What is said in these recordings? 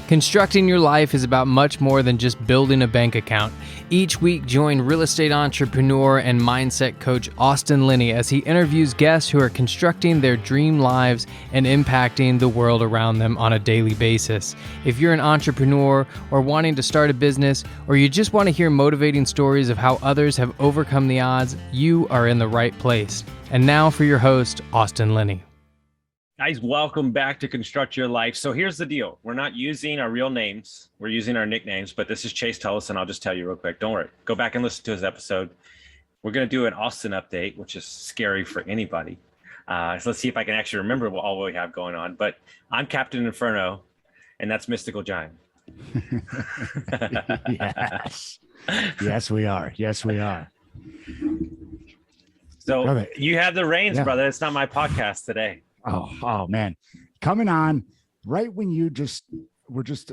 Constructing your life is about much more than just building a bank account. Each week, join real estate entrepreneur and mindset coach Austin Linney as he interviews guests who are constructing their dream lives and impacting the world around them on a daily basis. If you're an entrepreneur or wanting to start a business, or you just want to hear motivating stories of how others have overcome the odds, you are in the right place. And now for your host, Austin Linney. Guys, welcome back to Construct Your Life. So here's the deal. We're not using our real names. We're using our nicknames, but this is Chase Tolleson. I'll just tell you real quick. Don't worry. Go back and listen to his episode. We're going to do an Austin update, which is scary for anybody. So let's see if I can actually remember what all we have going on. But I'm Captain Inferno, and that's Mystical Giant. Yes. Yes, we are. Yes, we are. So brother, you have the reins, brother. It's not my podcast today. Oh man, coming on right when you were just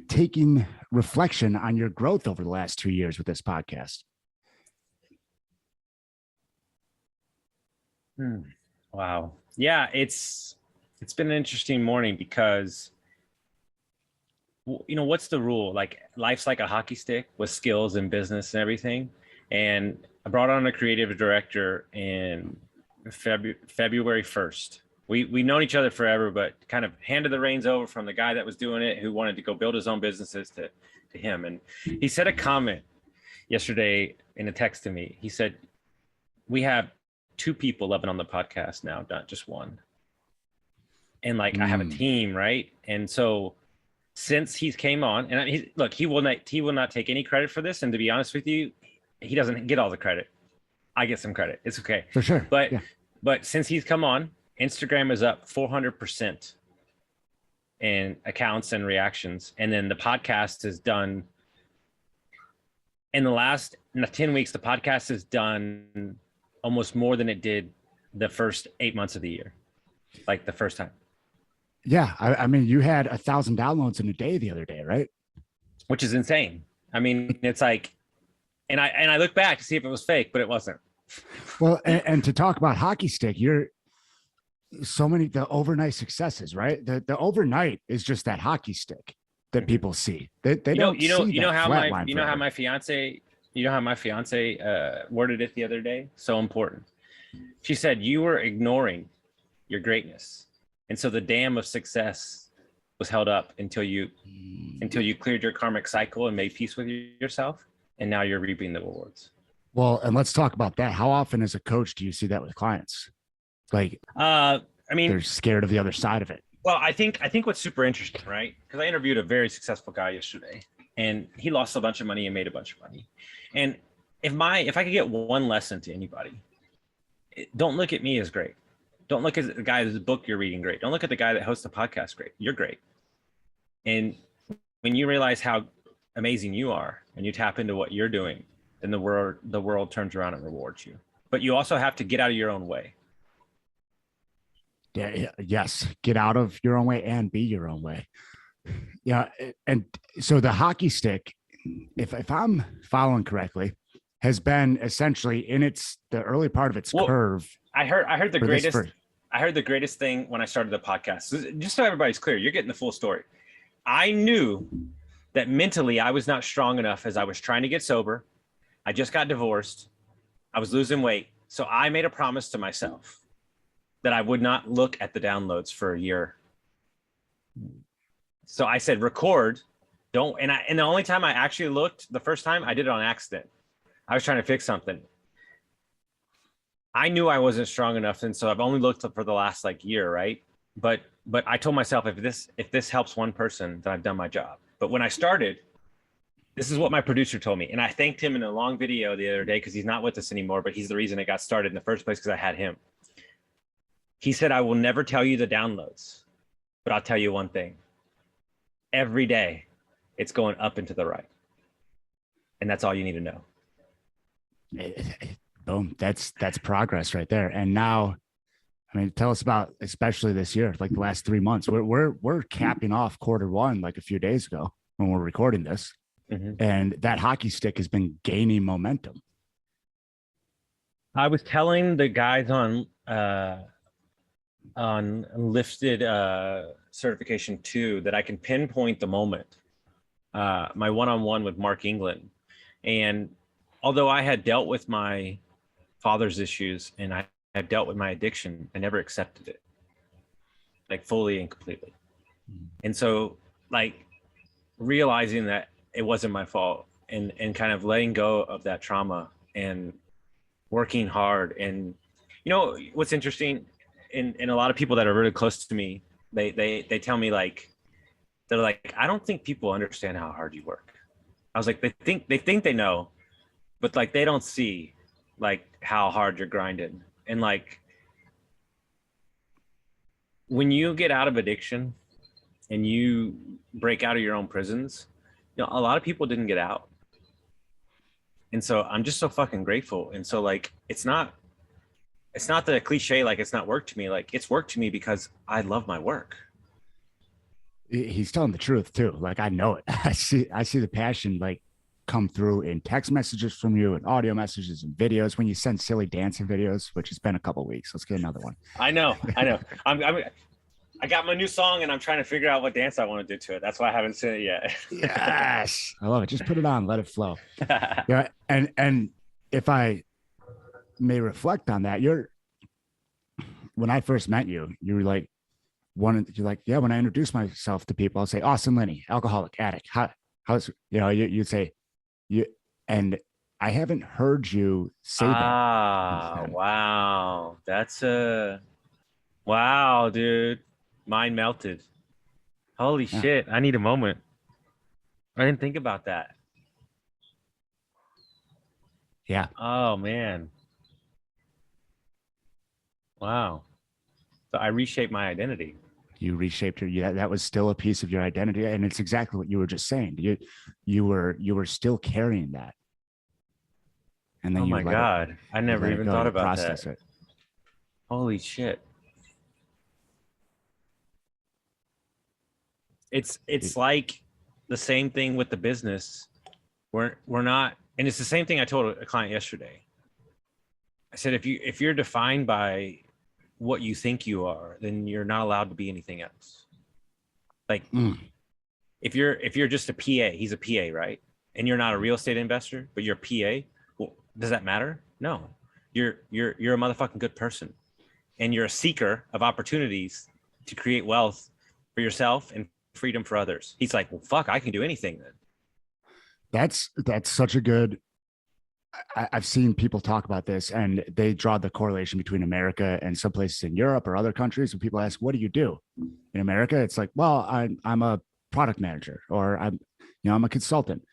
taking reflection on your growth over the last 2 years with this podcast. Wow. Yeah, it's been an interesting morning because, you know, what's the rule? Like, life's like a hockey stick with skills and business and everything. And I brought on a creative director in February 1st. We've known each other forever, but kind of handed the reins over from the guy that was doing it, who wanted to go build his own businesses, to him. And he said a comment yesterday in a text to me. He said, we have 2 people living on the podcast now, not just one. And like, I have a team, right? And so since he's came on, and he will not take any credit for this. And to be honest with you, he doesn't get all the credit. I get some credit. It's okay. For sure. But since he's come on, Instagram is up 400% in accounts and reactions. And then the podcast is done in the last 10 weeks. The podcast has done almost more than it did the first 8 months of the year, like the first time. Yeah. I mean, you had 1,000 downloads in a day the other day, right? Which is insane. I mean, it's like, and I look back to see if it was fake, but it wasn't. Well, and to talk about hockey stick, the overnight successes, right? The overnight is just that hockey stick that people see. They don't see how my fiance worded it the other day. So important. She said, you were ignoring your greatness. And so the dam of success was held up until you cleared your karmic cycle and made peace with yourself. And now you're reaping the rewards. Well, and let's talk about that. How often as a coach do you see that with clients? Like, I mean, they're scared of the other side of it. Well, I think what's super interesting, right? Because I interviewed a very successful guy yesterday, and he lost a bunch of money and made a bunch of money. And if I could get one lesson to anybody, don't look at me as great. Don't look at the guy whose book you're reading great. Don't look at the guy that hosts the podcast great. You're great. And when you realize how amazing you are and you tap into what you're doing, then the world turns around and rewards you. But you also have to get out of your own way. Yes. Get out of your own way and be your own way. Yeah. And so the hockey stick, if I'm following correctly, has been essentially in the early part of its curve. I heard the greatest thing when I started the podcast. Just so everybody's clear, you're getting the full story. I knew that mentally I was not strong enough as I was trying to get sober. I just got divorced. I was losing weight. So I made a promise to myself that I would not look at the downloads for a year. So I said, record, don't. And the only time I actually looked, the first time, I did it on accident. I was trying to fix something. I knew I wasn't strong enough. And so I've only looked for the last year, right? But I told myself, if this helps one person, then I've done my job. But when I started, this is what my producer told me. And I thanked him in a long video the other day because he's not with us anymore, but he's the reason it got started in the first place because I had him. He said, I will never tell you the downloads, but I'll tell you one thing. Every day, it's going up and to the right. And that's all you need to know. Boom. That's progress right there. And now, I mean, tell us about, especially this year, like the last 3 months, we're capping off Q1 like a few days ago when we're recording this. Mm-hmm. And that hockey stick has been gaining momentum. I was telling the guys on on lifted certification 2 that I can pinpoint the moment. My one-on-one with Mark England. And although I had dealt with my father's issues and I had dealt with my addiction, I never accepted it, like fully and completely. And so like realizing that it wasn't my fault and kind of letting go of that trauma and working hard. And you know what's interesting, and a lot of people that are really close to me, they tell me like, they're like, I don't think people understand how hard you work. I was like, they think they know, but like they don't see like how hard you're grinding. And like when you get out of addiction and you break out of your own prisons, you know, a lot of people didn't get out. And so I'm just so fucking grateful. And so like it's not the cliche like it's not work to me, like it's work to me because I love my work. He's telling the truth too. Like I know it. I see the passion like come through in text messages from you and audio messages and videos when you send silly dancing videos, which has been a couple of weeks. Let's get another one. I know. I got my new song and I'm trying to figure out what dance I want to do to it. That's why I haven't seen it yet. Yes. I love it. Just put it on, let it flow. Yeah. And if I may reflect on that, when I first met you, you were like, you're like, yeah, when I introduce myself to people, I'll say, Austin Linney, alcoholic, addict. How's, you'd say, and I haven't heard you say that. Wow. Wow, dude. Mine melted. Holy shit. I need a moment. I didn't think about that. Yeah. Oh, man. Wow. So I reshaped my identity. You reshaped that was still a piece of your identity. And it's exactly what you were just saying. You were still carrying that. And then oh my God. I never even thought about that. It. Holy shit. It's like the same thing with the business. We're not, and it's the same thing I told a client yesterday. I said, if you're defined by what you think you are, then you're not allowed to be anything else. Like if you're just a PA, he's a PA, right? And you're not a real estate investor, but you're a PA. Well, does that matter? No. You're a motherfucking good person. And you're a seeker of opportunities to create wealth for yourself and freedom for others. He's like, well, fuck, I can do anything then. That's such a good, I've seen people talk about this and they draw the correlation between America and some places in Europe or other countries. When people ask, what do you do in America? It's like, well, I'm a product manager, or I'm a consultant.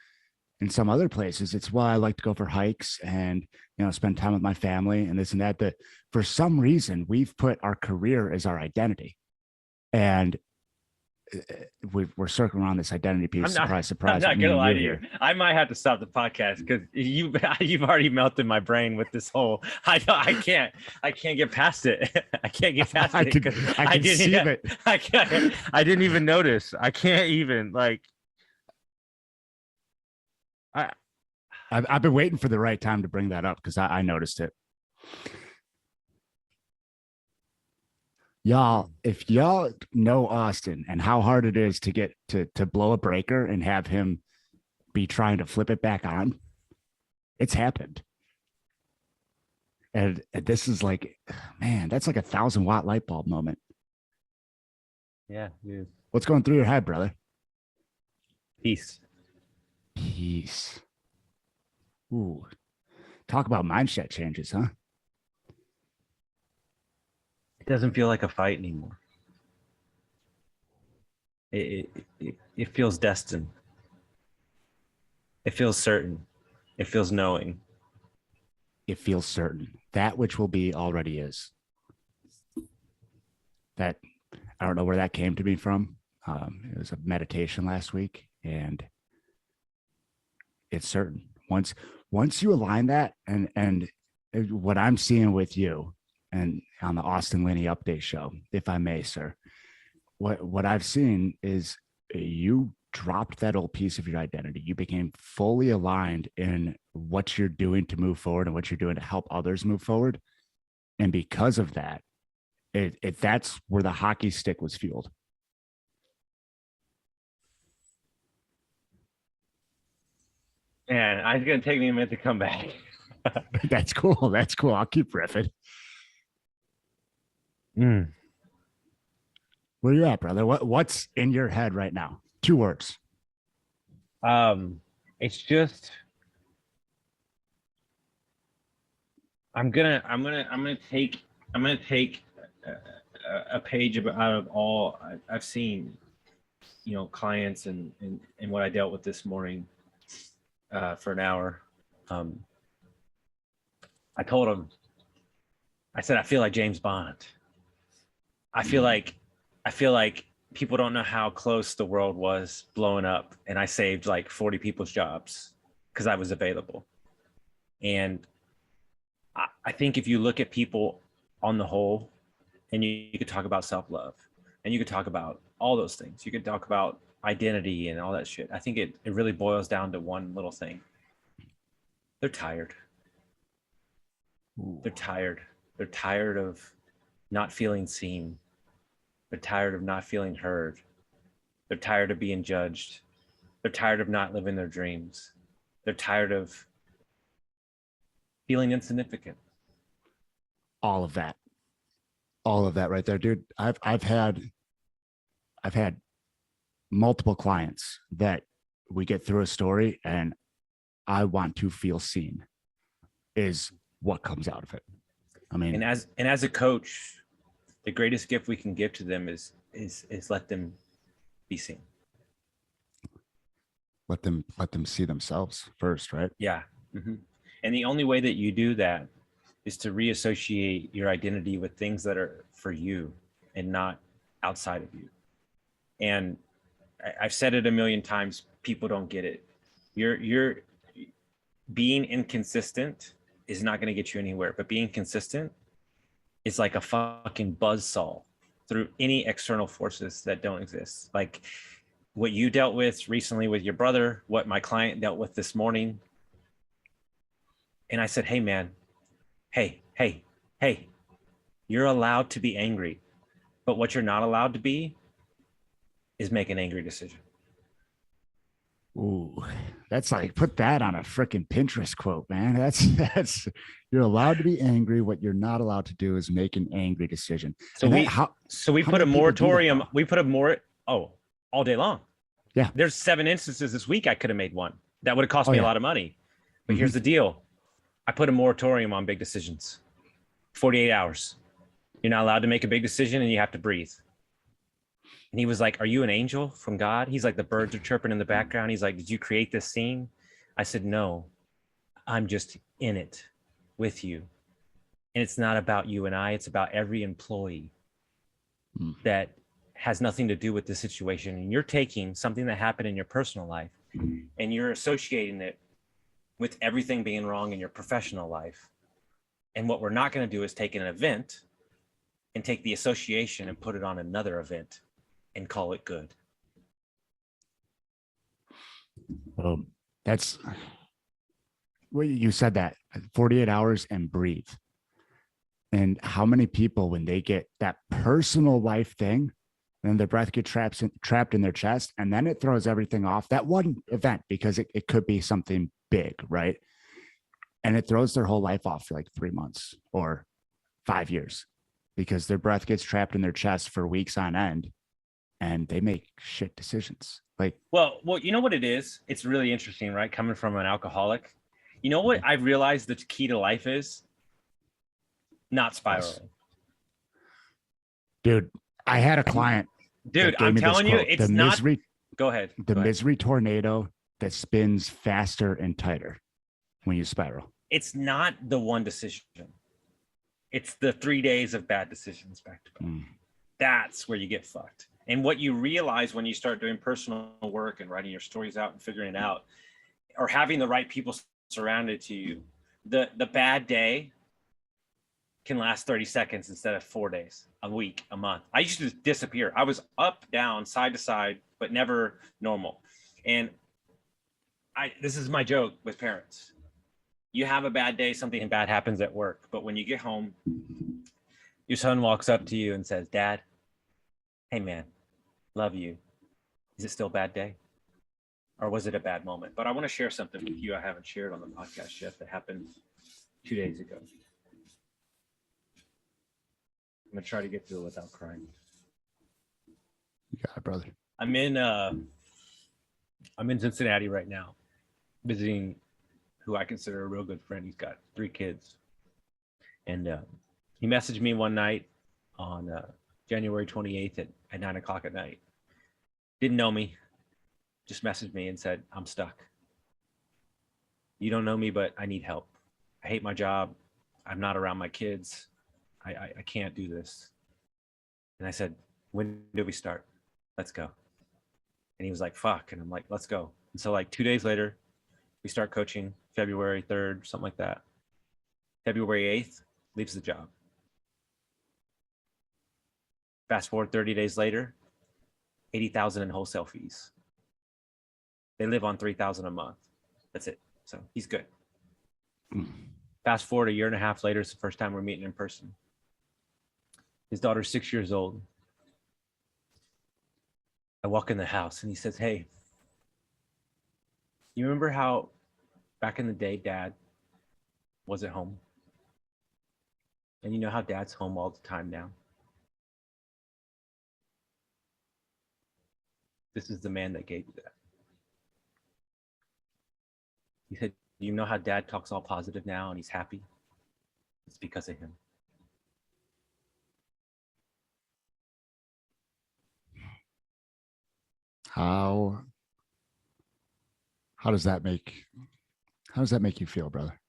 In some other places, it's, well, I like to go for hikes and, spend time with my family and this and that. That for some reason we've put our career as our identity, and we're circling around this identity piece. Surprise. I'm not gonna lie to you. I might have to stop the podcast because you've already melted my brain with this whole. I can't get past it. I can't get past it. I didn't see it. I didn't even notice. I can't even like. I've been waiting for the right time to bring that up because I noticed it. Y'all, if y'all know Austin and how hard it is to get to blow a breaker and have him be trying to flip it back on, it's happened. And this is like, man, that's like 1,000-watt light bulb moment. Yeah, dude. What's going through your head, brother? Peace. Ooh, talk about mindset changes, huh? It doesn't feel like a fight anymore. It feels destined. It feels certain. It feels knowing. It feels certain. That which will be already is. That, I don't know where that came to me from. It was a meditation last week, and it's certain. Once you align that, and what I'm seeing with you and on the Austin Linney update show, if I may, sir, what I've seen is you dropped that old piece of your identity. You became fully aligned in what you're doing to move forward and what you're doing to help others move forward. And because of that, That's where the hockey stick was fueled. Man, it's gonna take me a minute to come back. That's cool. That's cool. I'll keep riffing. Mm. Where you at, brother? What's in your head right now? 2 words. It's just I'm gonna take a page out of all I've seen, clients and what I dealt with this morning for an hour. I told him, I said, I feel like James Bond. I feel like people don't know how close the world was blowing up, and I saved like 40 people's jobs because I was available. And I think if you look at people on the whole, and you could talk about self-love, and you could talk about all those things, you could talk about identity and all that shit. I think it really boils down to one little thing. They're tired. They're tired. They're tired of not feeling seen. They're tired of not feeling heard. They're tired of being judged. They're tired of not living their dreams. They're tired of feeling insignificant. All of that right there, dude. I've had multiple clients that we get through a story and I want to feel seen is what comes out of it. I mean, and as a coach, the greatest gift we can give to them is let them be seen. Let them see themselves first, right? Yeah. Mm-hmm. And the only way that you do that is to reassociate your identity with things that are for you and not outside of you. And I've said it a million times, people don't get it. You're being inconsistent is not going to get you anywhere, but being consistent is like a fucking buzzsaw through any external forces that don't exist. Like what you dealt with recently with your brother, what my client dealt with this morning. And I said, hey man, hey, you're allowed to be angry, but what you're not allowed to be is make an angry decision. Ooh, that's like, put that on a freaking Pinterest quote, man. That's you're allowed to be angry. What you're not allowed to do is make an angry decision. So we put a moratorium. We put all day long. Yeah. There's 7 instances this week I could have made one. That would have cost me a lot of money. But here's the deal. I put a moratorium on big decisions. 48 hours. You're not allowed to make a big decision and you have to breathe. And he was like, are you an angel from God? He's like, the birds are chirping in the background. He's like, did you create this scene? I said, no, I'm just in it with you. And it's not about you and I, it's about every employee that has nothing to do with the situation. And you're taking something that happened in your personal life and you're associating it with everything being wrong in your professional life. And what we're not going to do is take an event and take the association and put it on another event and call it good. That's well, you said that 48 hours and breathe. And how many people, when they get that personal life thing, then their breath gets trapped in their chest, and then it throws everything off, that one event, because it could be something big, right? And it throws their whole life off for like 3 months or 5 years because their breath gets trapped in their chest for weeks on end and they make shit decisions. Like, well, you know what it is? It's really interesting, right? Coming from an alcoholic, you know what I realized the key to life is? Not spiraling. Dude, I had a client. Dude, I'm telling you, it's not. Go ahead. The misery tornado that spins faster and tighter when you spiral. It's not the one decision. It's the 3 days of bad decisions back to back. That's where you get fucked. And what you realize when you start doing personal work and writing your stories out and figuring it out, or having the right people surrounded to you, the bad day can last 30 seconds instead of 4 days, a week, a month. I used to disappear. I was up, down, side to side, but never normal. And this is my joke with parents. You have a bad day, something bad happens at work, but when you get home, Your son walks up to you and says, Dad, hey man, love you. Is it still a bad day? Or was it a bad moment? But I want to share something with you I haven't shared on the podcast yet that happened 2 days ago. I'm going to try to get through it without crying. You got it, brother. I'm in Cincinnati right now, visiting who I consider a real good friend. He's got 3 kids. And he messaged me one night on January 28th at 9 o'clock at night. Didn't know me, just messaged me and said, I'm stuck. You don't know me, but I need help. I hate my job. I'm not around my kids. I can't do this. And I said, when do we start? Let's go. And he was like, fuck. And I'm like, let's go. And so like 2 days later, we start coaching February 3rd, something like that. February 8th, leaves the job. Fast forward 30 days later, 80,000 in wholesale fees. They live on 3,000 a month. That's it. So he's good. Fast forward a year and a half later, it's the first time we're meeting in person. His daughter's 6 years old. I walk in the house and he says, hey, you remember how back in the day, Dad was at home? And you know how Dad's home all the time now? This is the man that gave you that. He said, you know how Dad talks all positive now and he's happy? It's because of him. How does that make you feel, brother?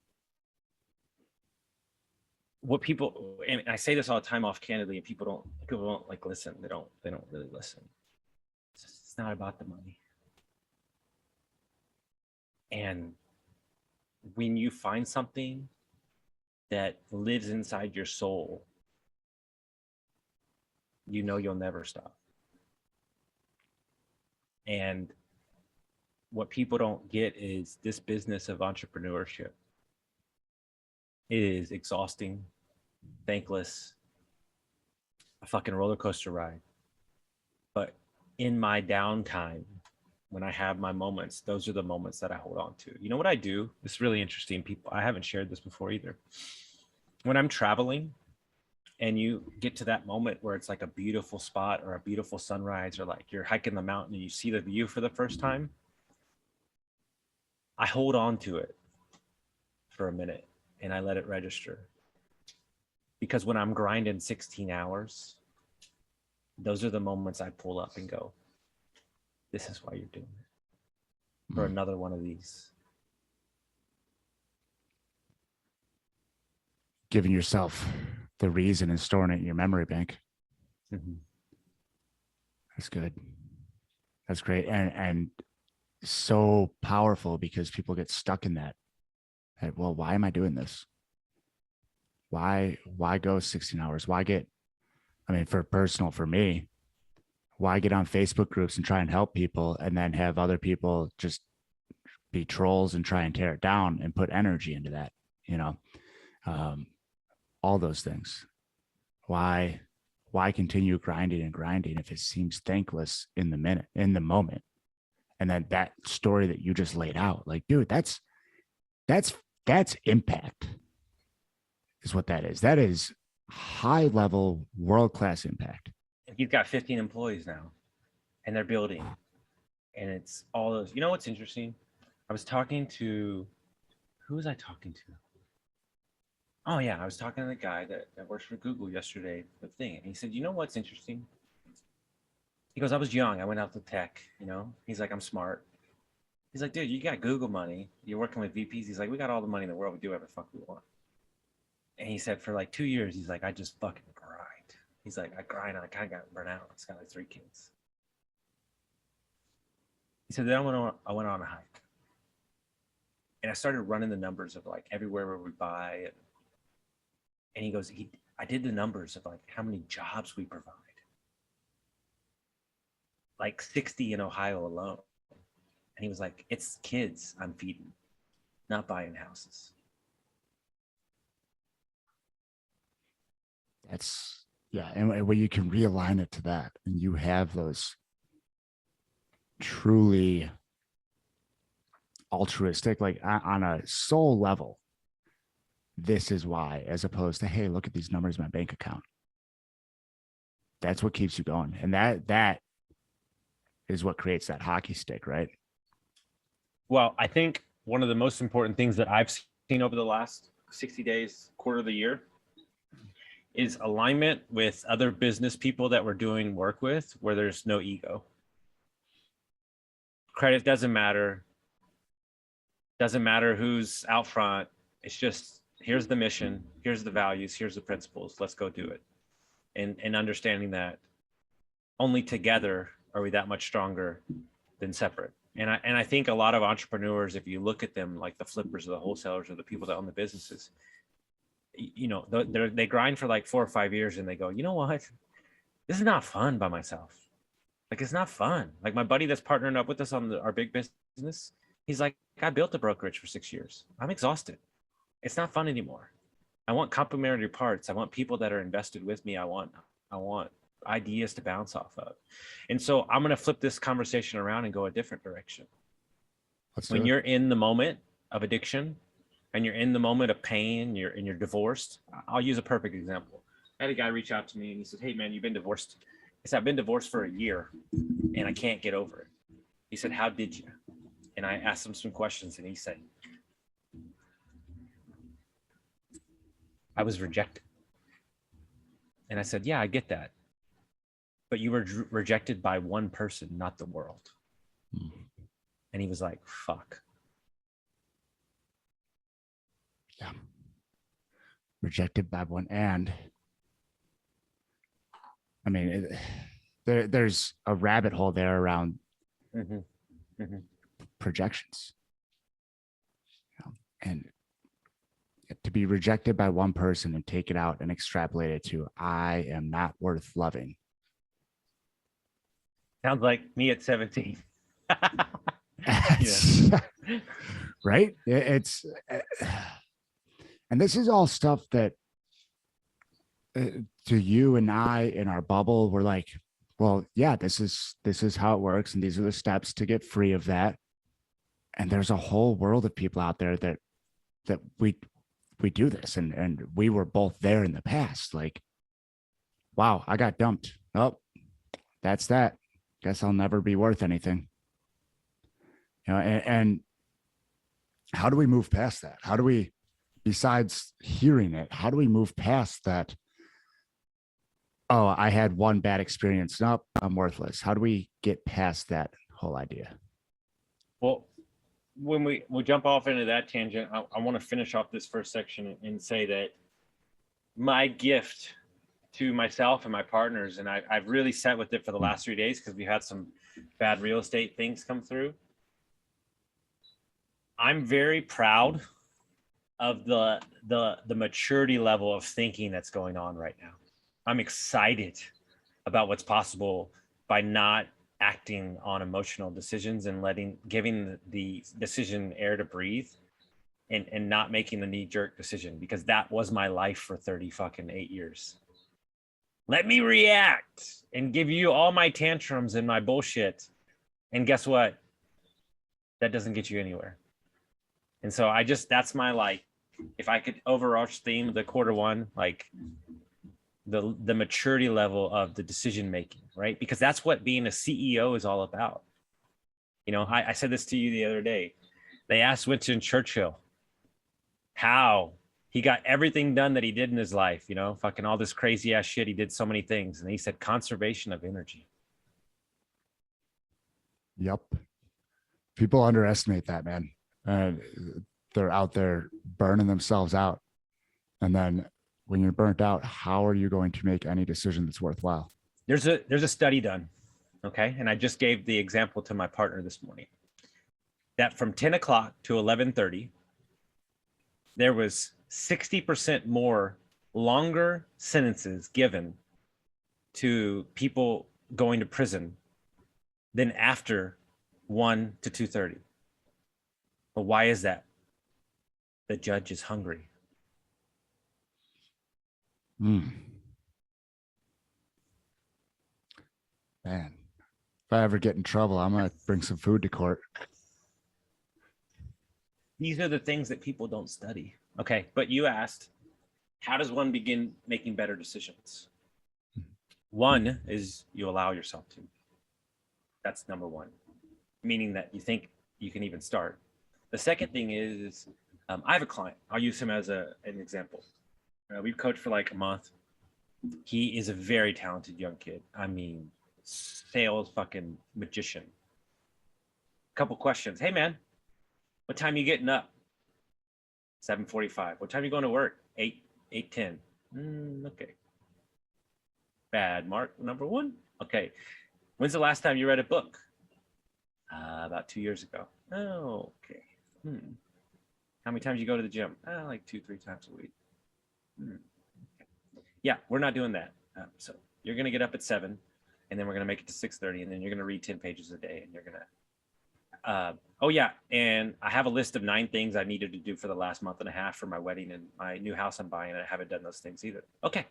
What people, and I say this all the time off candidly, and people don't like listen. They don't really listen. It's not about the money. And when you find something that lives inside your soul, you know you'll never stop. And what people don't get is this business of entrepreneurship is exhausting, thankless, a fucking roller coaster ride. But in my downtime, when I have my moments, those are the moments that I hold on to. You know what I do? It's really interesting. People, I haven't shared this before either. When I'm traveling and you get to that moment where it's like a beautiful spot or a beautiful sunrise, or like you're hiking the mountain and you see the view for the first time, I hold on to it for a minute and I let it register. Because when I'm grinding 16 hours, those are the moments I pull up and go, this is why you're doing it. For another one of these. Giving yourself the reason and storing it in your memory bank. Mm-hmm. That's good. That's great. And so powerful, because people get stuck in that. Well, why am I doing this? Why go 16 hours? For me, why get on Facebook groups and try and help people and then have other people just be trolls and try and tear it down and put energy into that, all those things. Why continue grinding if it seems thankless in the moment? And then that story that you just laid out, like, dude, that's impact is what that is. That is high level, world-class impact. He's got 15 employees now and they're building. And it's all those, you know what's interesting? I was talking to, who was I talking to? Oh yeah, I was talking to the guy that works for Google yesterday, the thing. And he said, you know what's interesting? He goes, I was young. I went out to tech, He's like, I'm smart. He's like, dude, you got Google money. You're working with VPs. He's like, we got all the money in the world. We do whatever the fuck we want. And he said, for like 2 years, he's like, I just fucking grind. He's like, I grind and I kind of got burnt out. He's got like 3 kids. He said, then I went on a hike. And I started running the numbers of like everywhere where we buy. And he goes, I did the numbers of like how many jobs we provide. Like 60 in Ohio alone. And he was like, it's kids I'm feeding, not buying houses. That's, yeah. And when you can realign it to that, and you have those truly altruistic, like on a soul level, this is why, as opposed to, hey, look at these numbers in my bank account. That's what keeps you going. And that is what creates that hockey stick, right? Well, I think one of the most important things that I've seen over the last 60 days, quarter of the year, is alignment with other business people that we're doing work with, where there's no ego. Credit doesn't matter. Doesn't matter who's out front. It's just, here's the mission, here's the values, here's the principles. Let's go do it. And understanding that only together are we that much stronger than separate. And I think a lot of entrepreneurs, if you look at them, like the flippers or the wholesalers or the people that own the businesses, they grind for like 4 or 5 years and they go, you know what? This is not fun by myself. Like, it's not fun. Like my buddy that's partnering up with us on our big business, he's like, I built a brokerage for 6 years. I'm exhausted. It's not fun anymore. I want complementary parts. I want people that are invested with me. I want ideas to bounce off of. And so I'm going to flip this conversation around and go a different direction. When you're in the moment of addiction and you're in the moment of pain, you're divorced. I'll use a perfect example. I had a guy reach out to me and he said, hey man, you've been divorced. I said, I've been divorced for a year and I can't get over it. He said, how did you? And I asked him some questions and he said, I was rejected. And I said, yeah, I get that. But you were rejected by one person, not the world. And he was like, fuck. Yeah. Rejected by one. And I mean, there's a rabbit hole there around projections. And to be rejected by one person and take it out and extrapolate it to, I am not worth loving. Sounds like me at 17. Right? It's, and this is all stuff that to you and I in our bubble, we're like, well, yeah, this is how it works. And these are the steps to get free of that. And there's a whole world of people out there that we do this. And we were both there in the past. Like, wow, I got dumped. Oh, that's that. Guess I'll never be worth anything. You know, and how do we move past that? How do we, besides hearing it, how do we move past that? Oh, I had one bad experience. Nope, I'm worthless. How do we get past that whole idea? Well, when we'll jump off into that tangent, I want to finish off this first section and say that my gift to myself and my partners, and I've really sat with it for the last 3 days because we had some bad real estate things come through. I'm very proud of the maturity level of thinking that's going on right now. I'm excited about what's possible by not acting on emotional decisions and giving the decision air to breathe and not making the knee-jerk decision, because that was my life for 8 years. Let me react and give you all my tantrums and my bullshit. And guess what? That doesn't get you anywhere. And so that's my, like, if I could overarch theme of the quarter one, like the maturity level of the decision making, right? Because that's what being a CEO is all about. You know, I said this to you the other day. They asked Winston Churchill how he got everything done that he did in his life, you know, fucking all this crazy ass shit. He did so many things. And he said, conservation of energy. Yep. People underestimate that, man. They're out there burning themselves out. And then when you're burnt out, how are you going to make any decision that's worthwhile? There's a study done. Okay. And I just gave the example to my partner this morning that from 10 o'clock to 11:30, there was 60% more longer sentences given to people going to prison than after 1 to 2:30. But why is that? The judge is hungry. Man, if I ever get in trouble, I'm gonna bring some food to court. These are the things that people don't study. Okay, but you asked, how does one begin making better decisions? One is you allow yourself to. That's number one, meaning that you think you can even start. The second thing is, I have a client. I'll use him as an example. We've coached for like a month. He is a very talented young kid. I mean, sales fucking magician. Couple questions. Hey man, what time you getting up? 7:45. What time you going to work? 8:10. Okay. Bad mark number one. Okay. When's the last time you read a book? About 2 years ago. Oh, okay. How many times you go to the gym? Like 2-3 times a week. Yeah, we're not doing that. So you're going to get up at 7, and then we're going to make it to 6:30, and then you're going to read 10 pages a day, and you're going to oh yeah, and I have a list of 9 things I needed to do for the last month and a half for my wedding and my new house I'm buying, and I haven't done those things either. Okay,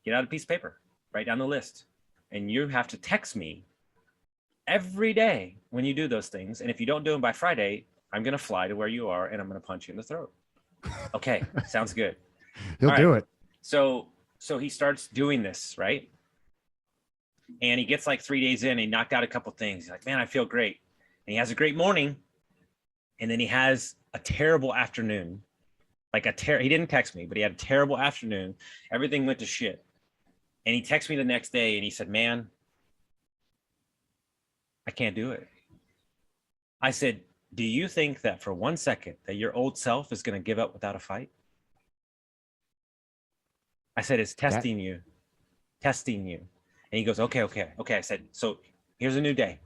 get out a piece of paper, write down the list, and you have to text me every day when you do those things. And if you don't do them by Friday, I'm gonna fly to where you are and I'm gonna punch you in the throat. Okay, sounds good. He'll do it. So he starts doing this, right? And he gets like 3 days in, and he knocked out a couple things. He's like, man, I feel great. And he has a great morning, and then he has a terrible afternoon. Like he didn't text me, but he had a terrible afternoon. Everything went to shit. And he texted me the next day, and he said, man, I can't do it. I said, do you think that for 1 second that your old self is going to give up without a fight? I said, it's testing you. And he goes, okay. I said, so here's a new day.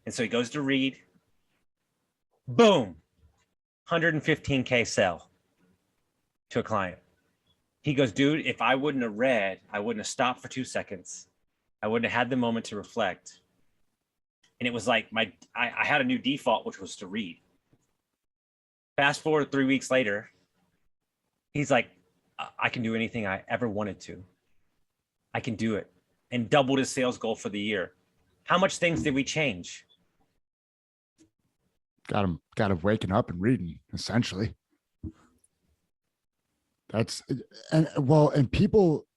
And so he goes to read. Boom. 115K sell to a client. He goes, dude, if I wouldn't have read, I wouldn't have stopped for 2 seconds. I wouldn't have had the moment to reflect. And it was like I had a new default, which was to read. Fast forward 3 weeks later, he's like, I can do anything I ever wanted to. I can do it. And doubled his sales goal for the year. How much things did we change? Got him waking up and reading, essentially. And people,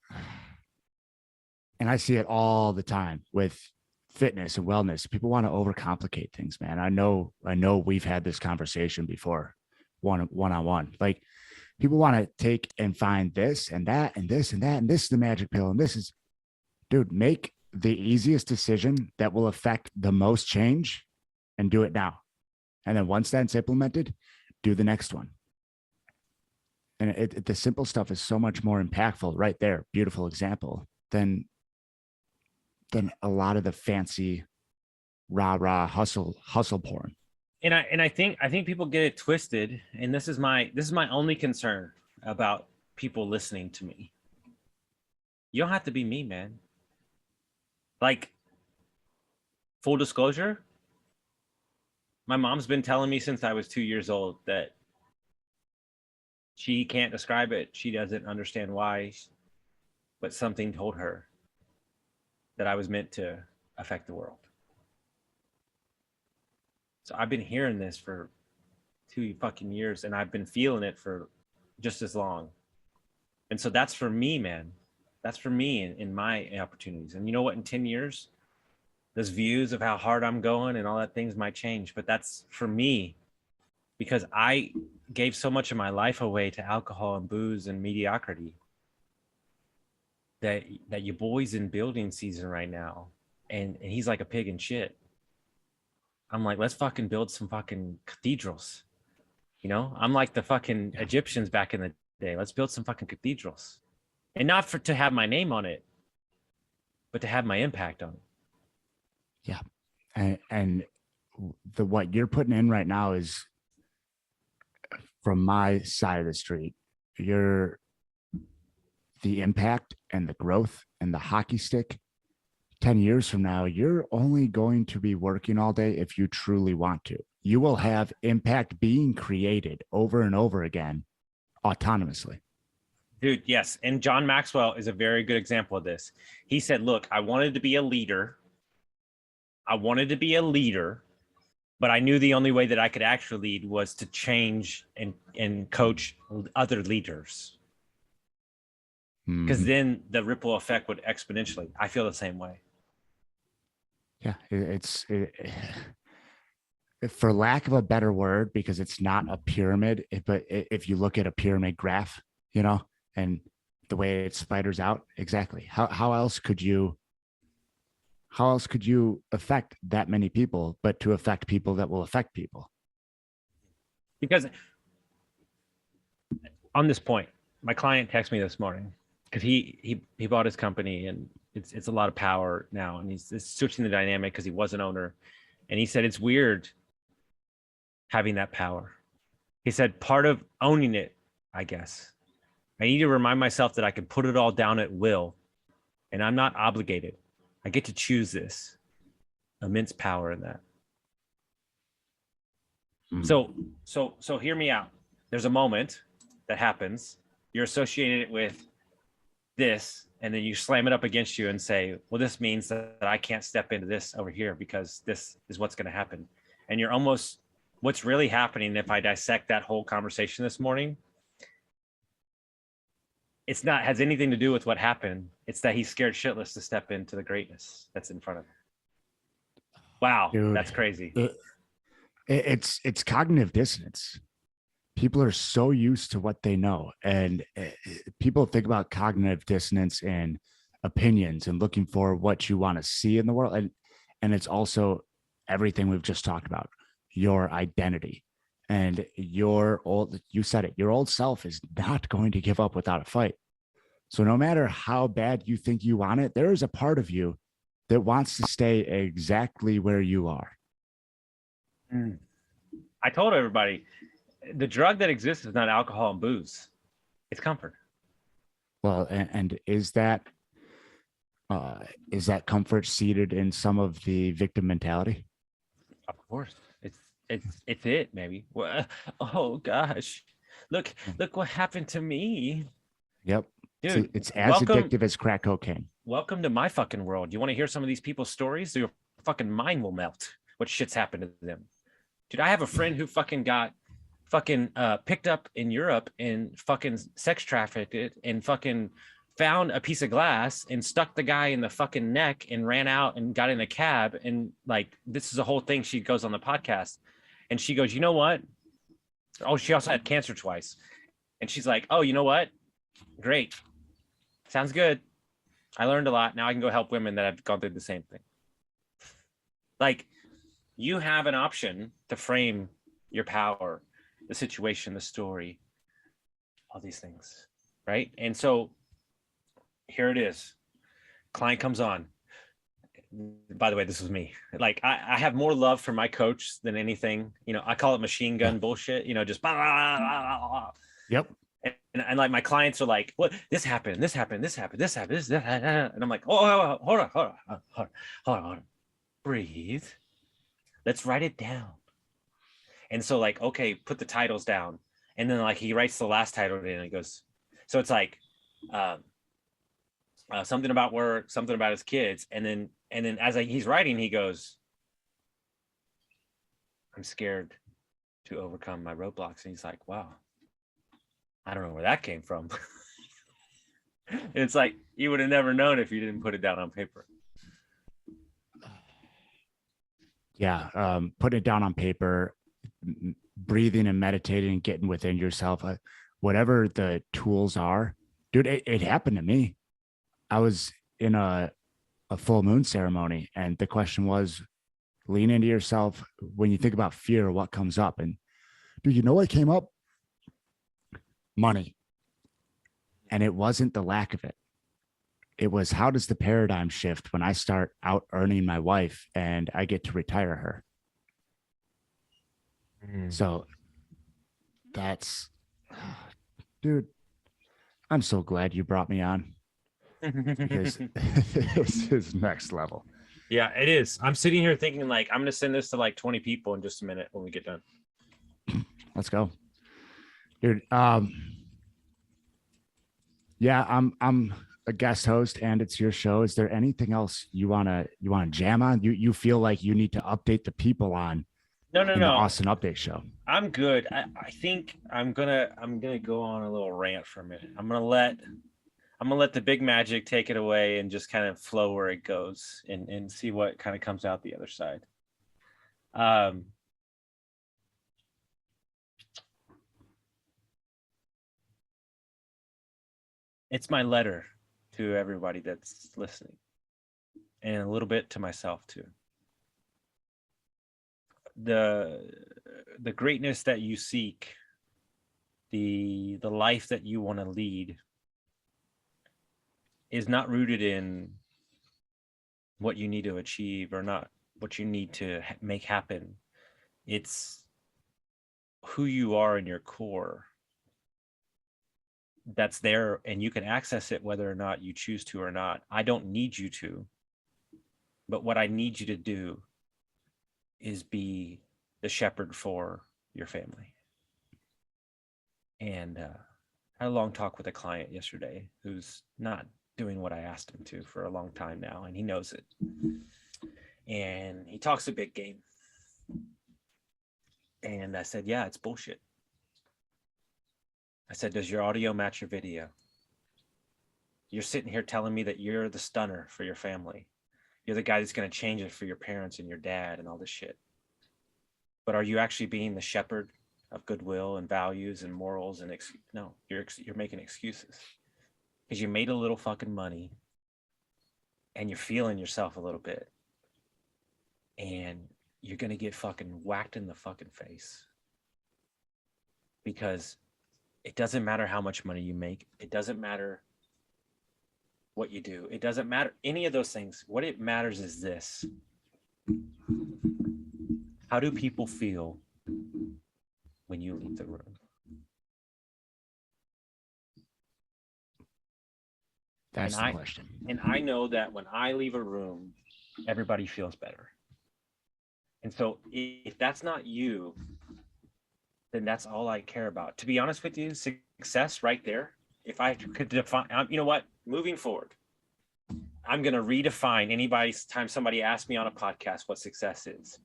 and I see it all the time with fitness and wellness. People want to overcomplicate things, man. I know we've had this conversation before, one-on-one. Like, people want to take and find this and that and this and that, and this is the magic pill, and this is, dude, make the easiest decision that will affect the most change and do it now. And then once that's implemented, do the next one. And the simple stuff is so much more impactful right there. Beautiful example than a lot of the fancy rah hustle porn. And I think people get it twisted. And this is my only concern about people listening to me. You don't have to be me, man. Like, full disclosure, my mom's been telling me since I was 2 years old that she can't describe it. She doesn't understand why, but something told her that I was meant to affect the world. So I've been hearing this for 2 fucking years, and I've been feeling it for just as long. And so that's for me, man. That's for me in my opportunities. And you know what? In 10 years, those views of how hard I'm going and all that things might change, but that's for me because I gave so much of my life away to alcohol and booze and mediocrity that your boy's in building season right now. And he's like a pig in shit. I'm like, let's fucking build some fucking cathedrals. You know, I'm like the fucking Egyptians back in the day. Let's build some fucking cathedrals. And not to have my name on it, but to have my impact on it. Yeah. And what you're putting in right now is, from my side of the street, the impact and the growth and the hockey stick. 10 years from now, you're only going to be working all day if you truly want to. You will have impact being created over and over again autonomously. Dude, yes. And John Maxwell is a very good example of this. He said, look, I wanted to be a leader I wanted to be a leader, but I knew the only way that I could actually lead was to change and coach other leaders. Because then the ripple effect would exponentially. I feel the same way. Yeah, for lack of a better word, because it's not a pyramid, but if you look at a pyramid graph, and the way it spiders out, exactly. How else could you affect that many people, but to affect people that will affect people? Because on this point, my client texted me this morning because he bought his company, and it's a lot of power now, and he's switching the dynamic because he was an owner, and he said it's weird having that power. He said part of owning it, I guess, I need to remind myself that I can put it all down at will, and I'm not obligated. I get to choose this. Immense power in that. So hear me out. There's a moment that happens. You're associated with this, and then you slam it up against you and say, well, this means that I can't step into this over here because this is what's going to happen. And you're almost, what's really happening, if I dissect that whole conversation this morning, it's not has anything to do with what happened. It's that he's scared shitless to step into the greatness that's in front of him. Wow, dude, that's crazy. It's cognitive dissonance. People are so used to what they know, and people think about cognitive dissonance and opinions and looking for what you want to see in the world, and it's also everything we've just talked about, your identity. And you said it, your old self is not going to give up without a fight. So no matter how bad you think you want it, there is a part of you that wants to stay exactly where you are. I told everybody, the drug that exists is not alcohol and booze. It's comfort. Well, and is that comfort seated in some of the victim mentality? Of course. It's it, maybe. Well, oh gosh. Look what happened to me. Yep. Dude, it's as addictive as crack cocaine. Welcome to my fucking world. You want to hear some of these people's stories? Your fucking mind will melt. What shit's happened to them. Dude, I have a friend who fucking got picked up in Europe and fucking sex trafficked and fucking found a piece of glass and stuck the guy in the fucking neck and ran out and got in a cab. And like, this is a whole thing. She goes on the podcast and she goes, you know what? Oh, she also had cancer twice. And she's like, oh, you know what? Great. Sounds good. I learned a lot. Now I can go help women that have gone through the same thing. Like, you have an option to frame your power, the situation, the story, all these things, right? And so here it is. Client comes on. By the way, this was me. Like, I have more love for my coach than anything. I call it machine gun bullshit. Just blah, blah, blah, blah. Yep. And like my clients are like, what? This happened. And I'm like, oh, hold on. Breathe. Let's write it down. And so like, okay, put the titles down. And then like he writes the last title in and he goes, so it's like something about work, something about his kids. And then as he's writing, he goes, I'm scared to overcome my roadblocks. And he's like, wow, I don't know where that came from. It's like, you would have never known if you didn't put it down on paper. Yeah. Putting it down on paper, breathing and meditating, getting within yourself, whatever the tools are, dude, it happened to me. I was in a full moon ceremony, and the question was, lean into yourself. When you think about fear, what comes up? And dude, what came up? Money. And it wasn't the lack of it. It was, how does the paradigm shift when I start out earning my wife and I get to retire her? So that's, dude, I'm so glad you brought me on, because this is next level. Yeah, it is. I'm sitting here thinking like, I'm going to send this to like 20 people in just a minute when we get done. Let's go. Dude. Yeah, a guest host and it's your show, is there anything else you wanna jam on? You feel like you need to update the people on No, in the Austin Update Show? I'm good. I think I'm gonna go on a little rant for a minute. I'm gonna let the big magic take it away and just kind of flow where it goes and see what kind of comes out the other side. It's my letter to everybody that's listening, and a little bit to myself too. The greatness that you seek, the life that you want to lead, is not rooted in what you need to achieve or not what you need to make happen. It's who you are in your core that's there, and you can access it whether or not you choose to or not. I don't need you to, but what I need you to do is be the shepherd for your family. And I had a long talk with a client yesterday who's not doing what I asked him to for a long time now, and he knows it. And he talks a big game. And I said, yeah, it's bullshit. I said, does your audio match your video? You're sitting here telling me that you're the stunner for your family. You're the guy that's going to change it for your parents and your dad and all this shit. But are you actually being the shepherd of goodwill and values and morals? And no, you're making excuses because you made a little fucking money and you're feeling yourself a little bit, and you're going to get fucking whacked in the fucking face because it doesn't matter how much money you make. It doesn't matter what you do. It doesn't matter any of those things. What it matters is this. How do people feel when you leave the room? That's the question. And I know that when I leave a room, everybody feels better. And so if that's not you, then that's all I care about. To be honest with you, success right there, if I could define, you know what, moving forward, I'm going to redefine anybody's time somebody asks me on a podcast what success is.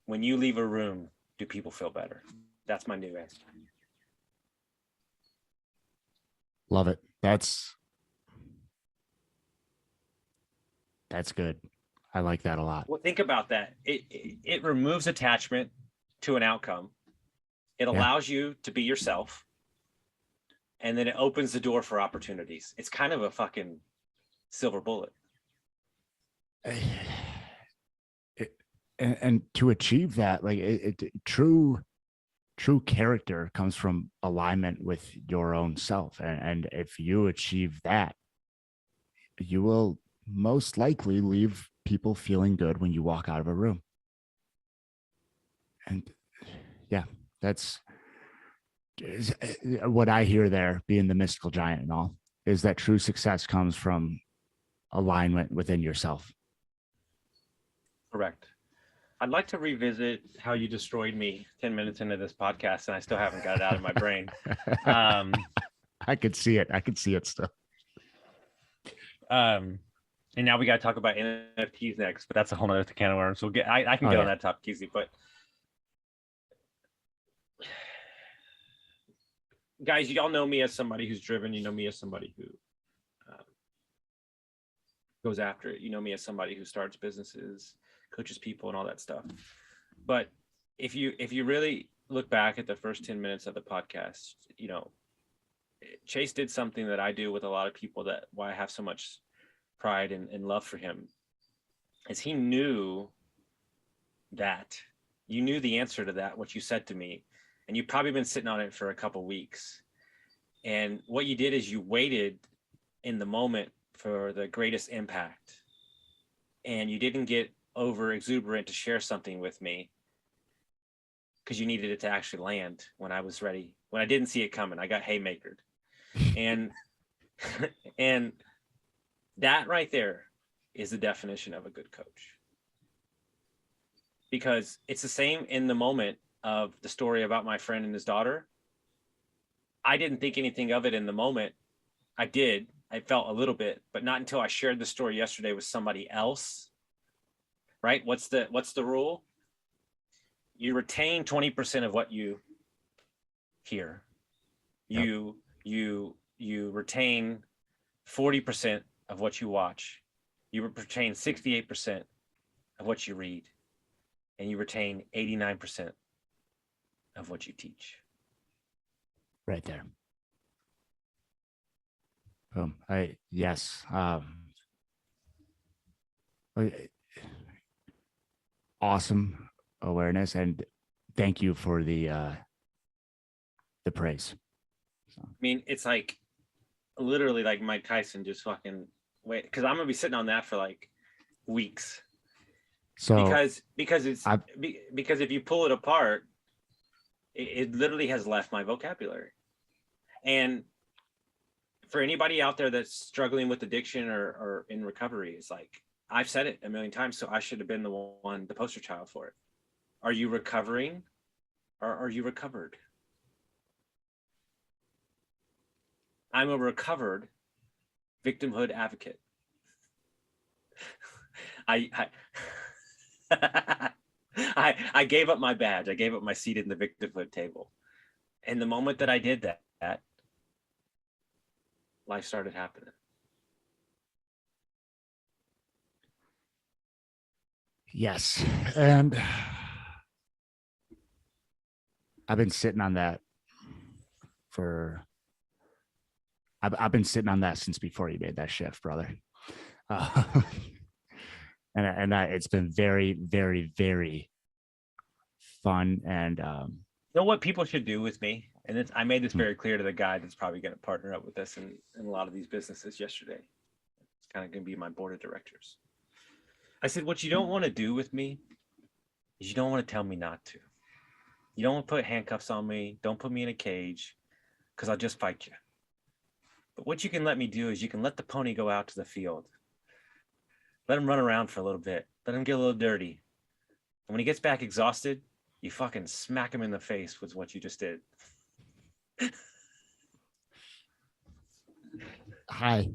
When you leave a room, do people feel better? That's my new answer. Love it. That's good. I like that a lot. Well, think about that. It removes attachment to an outcome. It allows you to be yourself. And then it opens the door for opportunities. It's kind of a fucking silver bullet. And to achieve that, like true character comes from alignment with your own self. And if you achieve that, you will most likely leave people feeling good when you walk out of a room. And yeah, that's what I hear there, being the mystical giant and all, is that true success comes from alignment within yourself. Correct. I'd like to revisit how you destroyed me 10 minutes into this podcast, and I still haven't got it out of my brain. I could see it. I could see it still. And now we got to talk about NFTs next, but that's a whole other can of worms. We'll get. I can get on that topic easy, but guys, y'all know me as somebody who's driven. You know me as somebody who goes after it. You know me as somebody who starts businesses, coaches people, and all that stuff. But if you really look back at the first 10 minutes of the podcast, you know, Chase did something that I do with a lot of people, that why I have so much pride and love for him, is he knew that you knew the answer to that, what you said to me, and you've probably been sitting on it for a couple weeks. And what you did is you waited in the moment for the greatest impact, and you didn't get over exuberant to share something with me because you needed it to actually land when I was ready. When I didn't see it coming, I got haymakered. And and that right there is the definition of a good coach, because it's the same in the moment of the story about my friend and his daughter. I didn't think anything of it in the moment. I did, I felt a little bit, but not until I shared the story yesterday with somebody else. Right? What's the rule? You retain 20% of what you hear. You retain 40% of what you watch. You retain 68% of what you read, and you retain 89% of what you teach. Right there. Boom. Yes. Awesome awareness, and thank you for the praise. So. I mean, it's like literally like Mike Tyson just fucking wait, because I'm gonna be sitting on that for like weeks. So because if you pull it apart, it literally has left my vocabulary. And for anybody out there that's struggling with addiction or in recovery, it's like, I've said it a million times, so I should have been the poster child for it. Are you recovering or are you recovered? I'm a recovered victimhood advocate. I gave up my badge. I gave up my seat in the victimhood table. And the moment that I did that, life started happening. Yes. And I've been sitting on that I've been sitting on that since before you made that shift, brother. And it's been very, very, very fun. And you know what people should do with me? And I made this very clear to the guy that's probably going to partner up with us in a lot of these businesses yesterday. It's kind of going to be my board of directors. I said, what you don't want to do with me is you don't want to tell me not to. You don't want to put handcuffs on me. Don't put me in a cage, because I'll just fight you. But what you can let me do is you can let the pony go out to the field. Let him run around for a little bit. Let him get a little dirty. And when he gets back exhausted, you fucking smack him in the face with what you just did. Hi.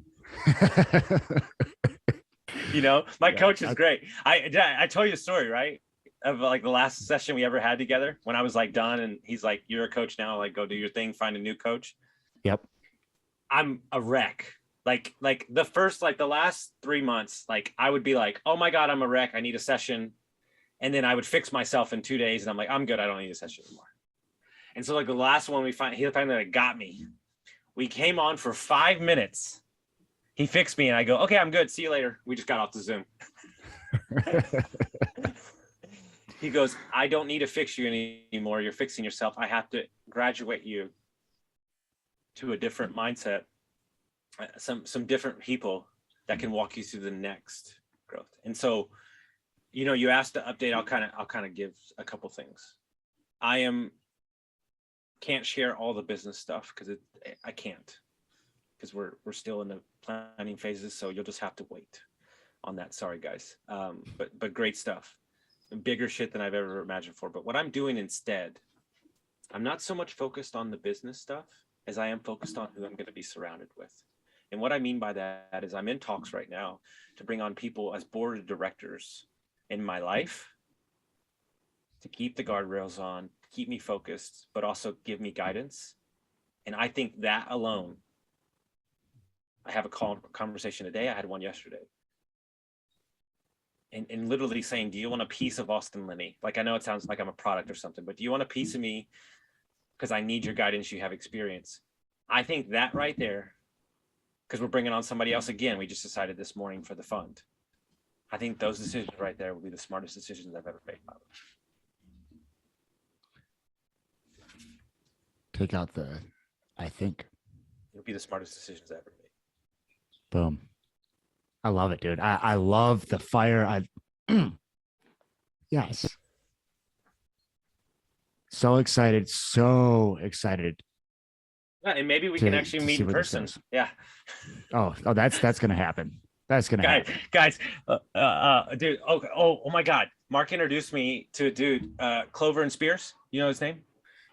You know, my coach is great. I told you a story, right? Of like the last session we ever had together when I was like done and he's like, you're a coach now, like go do your thing, find a new coach. Yep. I'm a wreck. Like the last 3 months, like I would be like, oh my God, I'm a wreck. I need a session. And then I would fix myself in 2 days and I'm like, I'm good. I don't need a session anymore. And so like the last one he finally like, got me. We came on for 5 minutes. He fixed me and I go, okay, I'm good. See you later. We just got off the Zoom. He goes, I don't need to fix you anymore. You're fixing yourself. I have to graduate you to a different mindset, some different people that can walk you through the next growth. And so, you know, you asked to update. I'll kind of give a couple things. Can't share all the business stuff because I can't, because we're still in the planning phases. So you'll just have to wait on that. Sorry, guys. But great stuff. Bigger shit than I've ever imagined for. But what I'm doing instead, I'm not so much focused on the business stuff as I am focused on who I'm going to be surrounded with. And what I mean by that is I'm in talks right now to bring on people as board of directors in my life to keep the guardrails on, keep me focused, but also give me guidance. And I think that alone, I have a conversation today. I had one yesterday. And literally saying, do you want a piece of Austin Linney? Like, I know it sounds like I'm a product or something, but do you want a piece of me? Because I need your guidance. You have experience. I think that right there, because we're bringing on somebody else again. We just decided this morning for the fund. I think those decisions right there will be the smartest decisions I've ever made. Take out the, I think. It'll be the smartest decisions I ever made. Boom. I love it, dude. I love the fire. Yes. So excited. Yeah, and maybe we can actually meet in person. Yeah. Oh, that's going to happen. That's going to happen. Guys, dude. Oh my God. Mark introduced me to a dude, Clover and Spears. You know his name?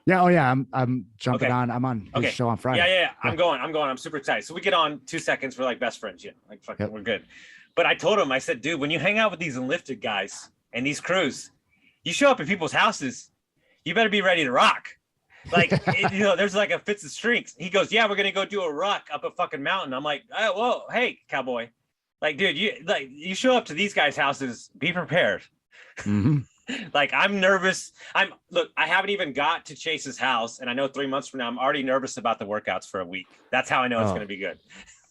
Yeah. Oh yeah. I'm jumping Okay. on. I'm on his show on Friday. Yeah. I'm going. I'm super excited. So we get on 2 seconds. We're like best friends, like fucking, We're good. But I told him, I said, dude, when you hang out with these Enlifted guys and these crews, you show up at people's houses, you better be ready to rock. Like, there's like a fits and streaks. He goes, yeah, we're going to go do a rock up a fucking mountain. I'm like, oh, whoa, hey, cowboy. Like, dude, you show up to these guys' houses, be prepared. Mm-hmm. Like, I'm nervous. I haven't even got to Chase's house. And I know 3 months from now, I'm already nervous about the workouts for a week. That's how I know it's going to be good.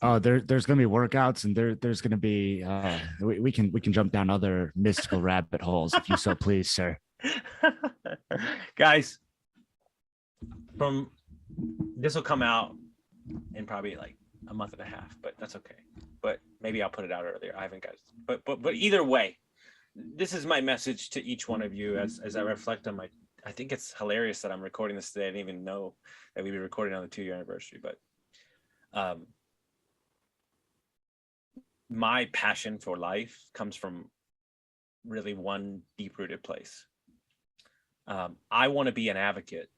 Oh, there's going to be workouts, and there's going to be we can jump down other mystical rabbit holes if you so please, sir. Guys, this will come out in probably like a month and a half, but that's okay. But maybe I'll put it out earlier. I haven't got it. But either way, this is my message to each one of you as I reflect on I think it's hilarious that I'm recording this today. I didn't even know that we'd be recording on the 2-year anniversary, but my passion for life comes from really one deep-rooted place. I want to be an advocate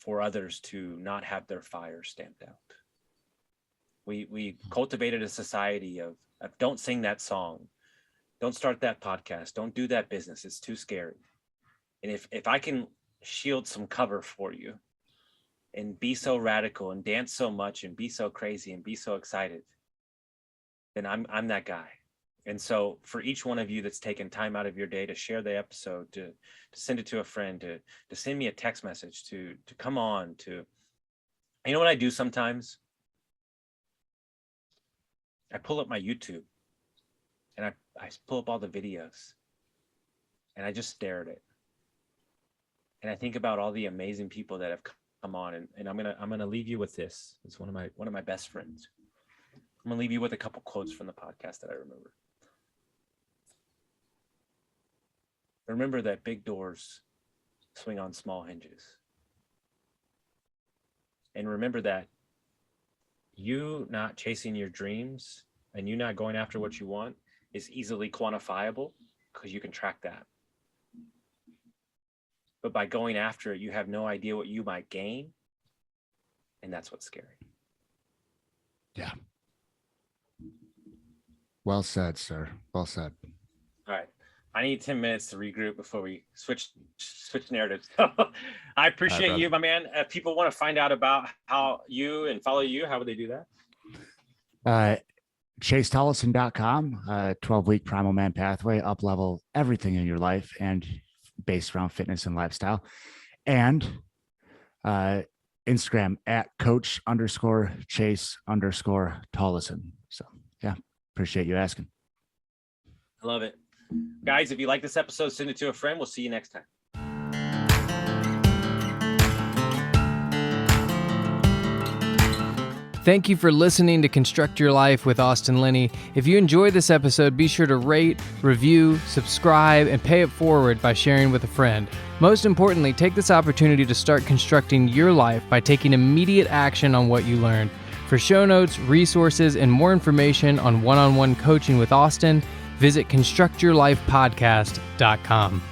for others to not have their fire stamped out. We cultivated a society of don't sing that song, don't start that podcast, don't do that business, it's too scary. And if I can shield some cover for you and be so radical and dance so much and be so crazy and be so excited, then I'm that guy. And so for each one of you that's taken time out of your day to share the episode, to send it to a friend, to send me a text message, to come on, you know what I do sometimes? I pull up my YouTube and I pull up all the videos and I just stare at it. And I think about all the amazing people that have come on, and I'm gonna leave you with this. It's one of my best friends. I'm gonna leave you with a couple quotes from the podcast that I remember. Remember that big doors swing on small hinges. And remember that you not chasing your dreams and you not going after what you want is easily quantifiable because you can track that. But by going after it, you have no idea what you might gain. And that's what's scary. Yeah. Well said, sir. Well said. All right. I need 10 minutes to regroup before we switch narratives. I appreciate you, my man. If people want to find out about how you and follow you, how would they do that? ChaseTolleson.com, 12-week Primal Man Pathway, up-level everything in your life and based around fitness and lifestyle. And Instagram at Coach_Chase_Tolleson. So, yeah, appreciate you asking. I love it. Guys, if you like this episode, send it to a friend. We'll see you next time. Thank you for listening to Construct Your Life with Austin Linney. If you enjoyed this episode, be sure to rate, review, subscribe, and pay it forward by sharing with a friend. Most importantly, take this opportunity to start constructing your life by taking immediate action on what you learned. For show notes, resources, and more information on one-on-one coaching with Austin, visit constructyourlifepodcast.com.